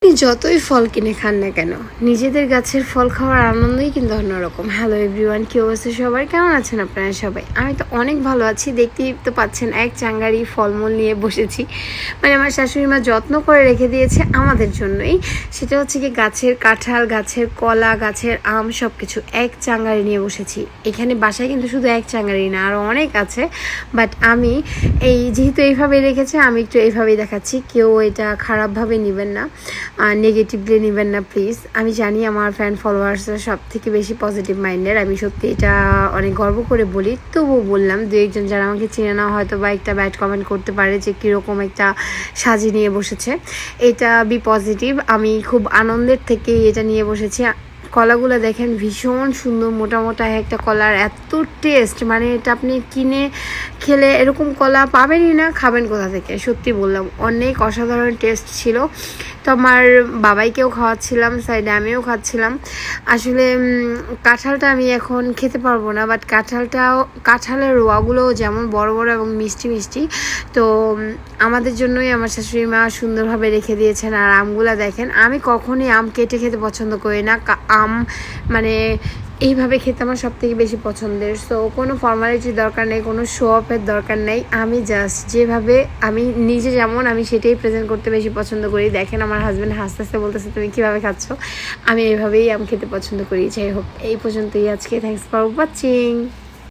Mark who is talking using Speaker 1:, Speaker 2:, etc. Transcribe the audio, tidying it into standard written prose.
Speaker 1: আপনি যতই ফল কিনে খান না কেন, নিজেদের গাছের ফল খাওয়ার আনন্দই কিন্তু অন্যরকম। হ্যালো এভরিওয়ান, কি অবস্থা সবার? কেমন আছেন আপনারা সবাই? আমি তো অনেক ভালো আছি। দেখতেই তো পাচ্ছেন এক চাঙ্গারি ফলমূল নিয়ে বসেছি। মানে আমার শাশুড়ি মা যত্ন করে রেখে দিয়েছে আমাদের জন্যই। সেটা হচ্ছে কি গাছের কাঁঠাল, গাছের কলা, গাছের আম সব কিছু এক চাঙ্গারি নিয়ে বসেছি। এখানে বাসায় কিন্তু শুধু এক চাঙ্গারি না, আরও অনেক আছে। বাট আমি যেহেতু এইভাবে রেখেছে, আমি একটু এইভাবেই দেখাচ্ছি। কেউ এটা খারাপভাবে নেবেন না, নেগেটিভলি নেবেন না প্লিজ। আমি জানি আমার ফ্যান ফলোয়ার্সরা সব থেকে বেশি পজিটিভ মাইন্ডের, আমি সত্যি এটা অনেক গর্ব করে বলি। তবুও বললাম, দু একজন যারা আমাকে চেনে না হয়তো বা একটা ব্যাড কমেন্ট করতে পারে যে কীরকম একটা সাজিয়ে নিয়ে বসেছে। এটা বি পজিটিভ। আমি খুব আনন্দের থেকে এটা নিয়ে বসেছি। কলাগুলো দেখেন ভীষণ সুন্দর, মোটা মোটা একটা কলার এত টেস্ট, মানে এটা আপনি কিনে খেলে এরকম কলা পাবেনই না, খাবেন কোথা থেকে? সত্যি বললাম, অনেক অসাধারণ টেস্ট ছিল। তো আমার বাবাইকেও খাওয়াচ্ছিলাম, সাইডে আমিও খাচ্ছিলাম। আসলে কাঁঠালটা আমি এখন খেতে পারবো না, বাট কাঁঠালের রোয়াগুলোও যেমন বড় বড় এবং মিষ্টি মিষ্টি। তো আমাদের জন্যই আমার শাশুড়ি মা সুন্দরভাবে রেখে দিয়েছেন। আর আমগুলা দেখেন, আমি কখনই আম কেটে খেতে পছন্দ করি না। আম মানে এইভাবে খেতে আমার সব থেকে বেশি পছন্দের। সো কোনো ফর্মালিটির দরকার নেই, কোনো শো অফের দরকার নেই। আমি জাস্ট যেভাবে আমি নিজে যেমন, আমি সেটাই প্রেজেন্ট করতে বেশি পছন্দ করি। দেখেন আমার হাজব্যান্ড হাসতে হাসতে বলতেছে তুমি কীভাবে খাচ্ছ। আমি এইভাবেই আম খেতে পছন্দ করি। যাই হোক, এই পর্যন্তই আজকে। Thanks for watching.